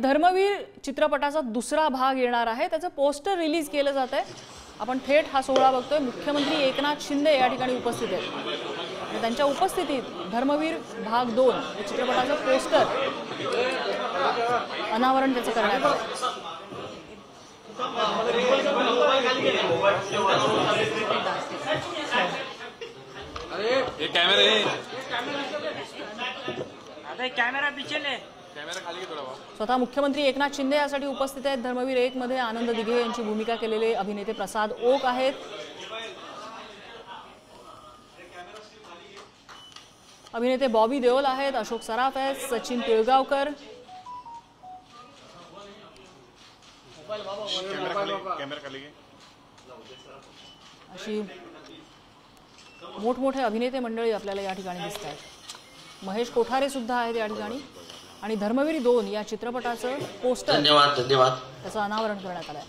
धर्मवीर चित्रपटाचा दुसरा भाग येणार आहे, त्याचं पोस्टर रिलीज केलं जात आहे। आपण थेट हा सोहळा बघतोय। मुख्यमंत्री एकनाथ शिंदे या ठिकाणी उपस्थित आहेत आणि त्यांच्या उपस्थितीत धर्मवीर भाग 2 या चित्रपटाचं पोस्टर अनावरण त्याचं करण्यात आलं। ये कैमरा है, अबे कैमरा पीछे ले, कैमरा खाली की थोड़ा स्वतः मुख्यमंत्री एकनाथ शिंदे यासाठी उपस्थित आहेत। धर्मवीर 1 मध्ये आनंद दिघे यांची भूमिका केलेले अभिनेते प्रसाद ओक आहेत। अभिनेते बॉबी देओल आहेत, अशोक सराफ आहेत, सचिन पिळगावकर, कैमरा खाली अशी मोठमोठे अभिनेते मंडळी आपल्याला या ठिकाणी दिसत आहेत। महेश कोठारे सुद्धा आहेत या ठिकाणी आणि धर्मवीर 2 या चित्रपटाचं पोस्टर धन्यवाद त्याचं अनावरण करण्यात आलं आहे।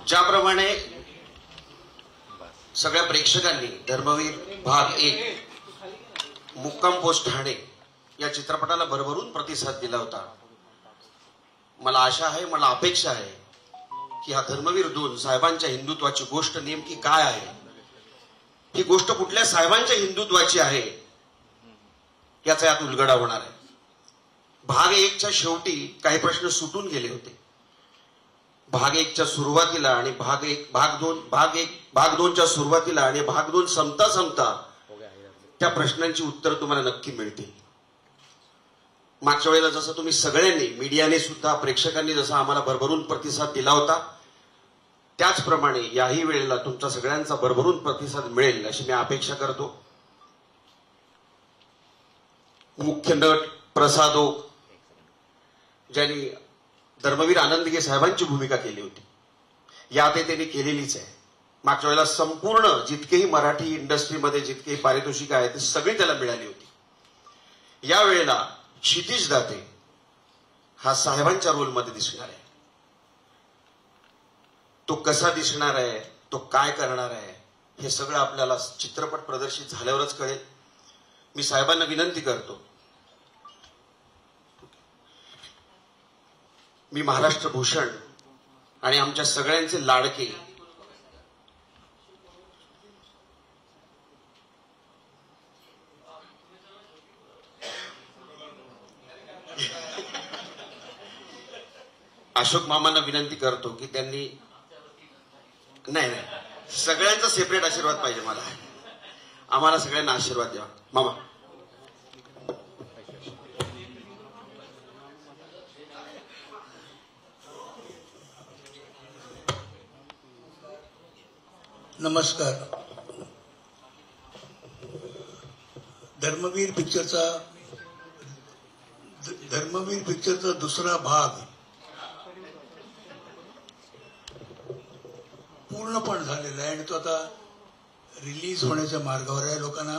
ज्याप्रमाणे सगळ्या प्रेक्षकांनी धर्मवीर भाग 1 मुक्काम पोस्ट ठाणे या चित्रपटाला भरभरून प्रतिसाद दिला होता। मला आशा आहे, मला अपेक्षा आहे की हा धर्मवीर 2 साहेबांच्या हिंदुत्वाची गोष्ट नेमकी काय आहे, ही गोष्ट कुठल्या साहेबांच्या हिंदुत्वाची आहे याचा यात उलगडा होणार आहे। भाग 1च्या शेवटी काही प्रश्न सुटून गेले होते। भाग 1च्या सुरुवातीला आणि भाग 2च्या सुरुवातीला आणि भाग 2 संपता त्या प्रश्नांची उत्तर तुम्हाला नक्की मिळतील। मागच्या वेळेला जसं तुम्ही सगळ्यांनी, मीडियाने सुद्धा, प्रेक्षकांनी जसा आम्हाला भरभरून प्रतिसाद दिला होता, त्याचप्रमाणे याही वेळेला तुमचा सगळ्यांचा भरभरून प्रतिसाद मिळेल अशी मी अपेक्षा करतो। मुख्य नट प्रसाद ओक ज्यांनी धर्मवीर आनंद दिघे साहेबांची भूमिका केली होती, यात त्यांनी केलेलीच आहे। मागच्या वेळेला संपूर्ण जितकेही मराठी इंडस्ट्रीमध्ये जितकेही पारितोषिक आहेत ते सगळी त्याला मिळाली होती। या वेळेला क्षितिज दाते हा साहेबांच्या रोलमध्ये दिसणार आहे। तो कसा दिसणार आहे, तो काय करणार आहे, हे सगळं आपल्याला चित्रपट प्रदर्शित झाल्यावरच कळेल। मी साहेबांना विनंती करतो, मी महाराष्ट्र भूषण आणि आमच्या सगळ्यांचे लाडके अशोक मामांना विनंती करतो की त्यांनी नाही सगळ्यांचा सेपरेट आशीर्वाद पाहिजे मला, आम्हाला सगळ्यांना आशीर्वाद द्या मामा। नमस्कार। धर्मवीर पिक्चरचा दुसरा भाग पूर्णपणे झालेला आहे आणि तो आता रिलीज होण्याच्या मार्गावर आहे। लोकांना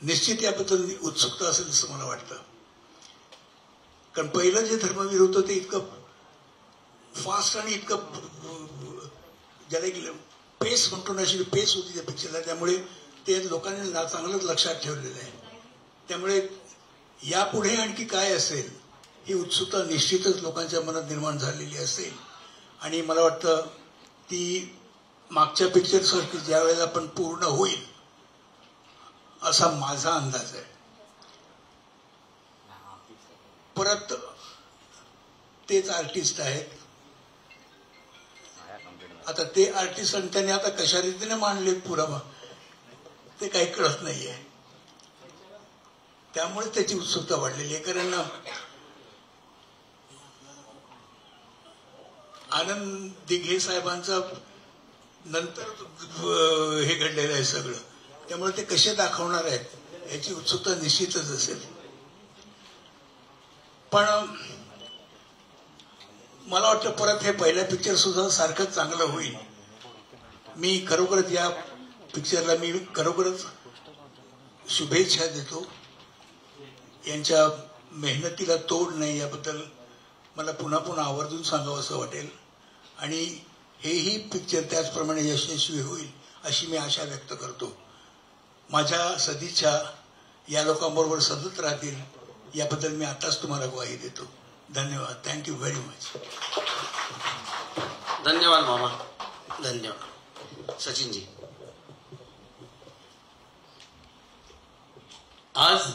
निश्चित याबद्दल उत्सुकता असेल असं मला वाटतं, कारण पहिलं जे धर्मवीर होतं ते इतकं फास्ट आणि इतकं ज्याला एक पेस म्हणतो ना, अशी पेस होती त्या पिक्चरला, त्यामुळे ते लोकांनी चांगलंच लक्षात ठेवलेलं आहे। त्यामुळे यापुढे आणखी काय असेल ही उत्सुकता निश्चितच लोकांच्या मनात निर्माण झालेली असेल आणि मला वाटतं ती मागच्या पिक्चर सारखी ज्या वेळेला पण पूर्ण होईल असा माझा अंदाज आहे। परत तेच आर्टिस्ट आहेत, आता ते आर्टिस्ट आणि त्यांनी आता कशा रीतीने मांडले पुरावा ते काही कळत नाहीये, त्यामुळे त्याची उत्सुकता वाढलेली आहे। कारण आनंद दिघे साहेबांचा नंतर हे घडलेलं आहे सगळं, त्यामुळे ते कसे दाखवणार आहेत याची उत्सुकता निश्चितच असेल। पण मला वाटतं परत हे पहिल्या पिक्चर सुद्धा सारखंच चांगलं होईल। मी खरोखरच या पिक्चरला मी खरोखरच शुभेच्छा देतो। यांच्या मेहनतीला तोड नाही याबद्दल मला पुन्हा पुन्हा आवर्जून सांगावं असं वाटेल आणि हेही पिक्चर त्याचप्रमाणे यशस्वी होईल अशी मी आशा व्यक्त करतो. माझ्या सदिच्छा या लोकांबरोबर सतत राहतील याबद्दल मी आताच तुम्हाला ग्वाही देतो. धन्यवाद. Thank you very much. धन्यवाद मामा, धन्यवाद. सचिनजी. आज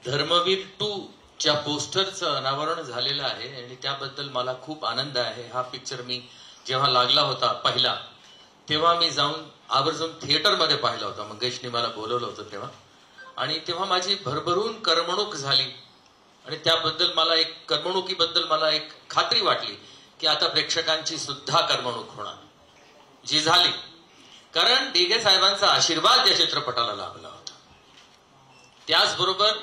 धर्मवीर 2 च्या पोस्टरचं अनावरण झालेलं आहे आणि त्याबद्दल मला खूप आनंद आहे. हा पिक्चर मी जेव्हा लागला होता पहिला तेव्हा मी जाऊन आवर्जून थिएटरमध्ये पाहिला होता. मंगेशने मला बोलवलं होतं तेव्हा, आणि तेव्हा माझी भरभरून करमणूक झाली आणि त्याबद्दल करमणुकीबद्दल मला एक खात्री वाटली की आता प्रेक्षकांची सुद्धा करमणूक होणार, जी झाली. कारण दिघे साहेबांचा आशीर्वाद या चित्रपटाला लाभला होता. त्याचबरोबर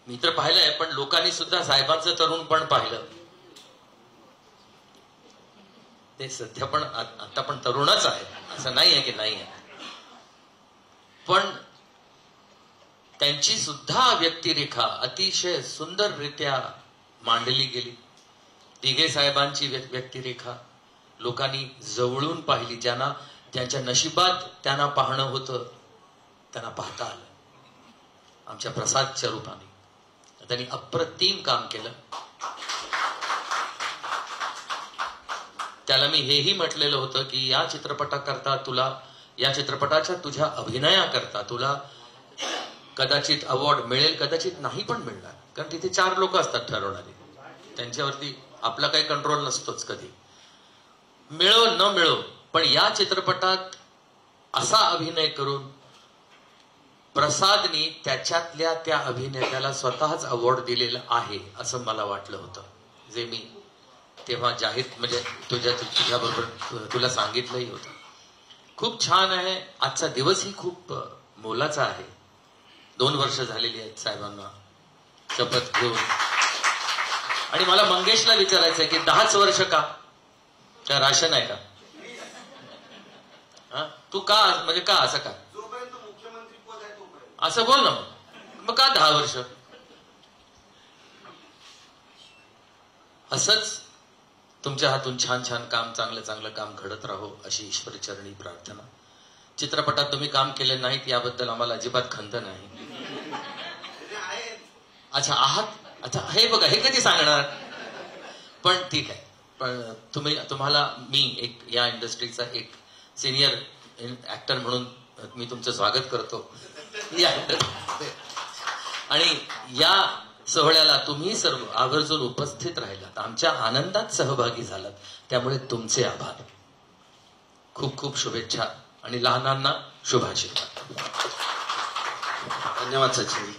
मी तर पाहिलंय, पण लोकांनी सुद्धा साहेबांचं तरुणपण पाहिलं. ते सध्या पण आता पण तरुणच आहे, असं नाही आहे की नाही आहे, पण त्यांची सुद्धा व्यक्तिरेखा अतिशय सुंदररित्या मांडली गेली. दिघे साहेबांची व्यक्तिरेखा लोकांनी जवळून पाहिली. ज्यांना त्यांच्या नशिबात त्यांना पाहणं होतं त्यांना पाहता आलं. आमच्या प्रसादच्या रूपाने त्यांनी अप्रतिम काम केलं. त्याला मी हेही म्हटलेलं होतं की या चित्रपटाकरता तुला, या चित्रपटाच्या तुझ्या अभिनयाकरता तुला कदाचित अवॉर्ड मिळेल, कदाचित नाही पण मिळणार, कारण तिथे 4 लोक असतात ठरवणारे. त्यांच्यावरती आपला काही कंट्रोल नसतोच. कधी मिळो न मिळो, पण या चित्रपटात असा अभिनय करून प्रसादनी त्याच्यातल्या त्या अभिनेत्याला स्वतःच अवॉर्ड दिलेला आहे असं मला वाटलं होतं. जे मी तेव्हा जाहीर म्हणजे तुझ्याबरोबर तुला सांगितलंही होतं. खूप छान आहे. आजचा दिवसही खूप मोलाचा आहे. 2 वर्ष झालेली आहेत साहेबांना शपथ घेऊन. आणि मला मंगेशला विचारायचं आहे की 10च वर्ष का राशन आहे का? हा, तू का म्हणजे का असं का असं बोल ना. मग का 10 वर्ष? असंच तुमच्या हातून छान छान काम, चांगलं चांगलं काम घडत राहो अशी ईश्वर चरणी प्रार्थना. चित्रपटात तुम्ही काम केले नाहीत याबद्दल आम्हाला अजिबात खंत नाही. अच्छा आहात. अच्छा हे बघा, हे कधी सांगणार? पण ठीक आहे. पण तुम्हाला मी एक या इंडस्ट्रीचा एक सिनियर ऍक्टर म्हणून मी तुमचं स्वागत करतो. आणि या सोहळ्याला तुम्ही सर्व आवर्जून उपस्थित राहिलात, आमच्या आनंदात सहभागी झालात, त्यामुळे तुमचे आभार. खूप खूप शुभेच्छा आणि लहानांना शुभाशीर्वाद. धन्यवाद सचिन.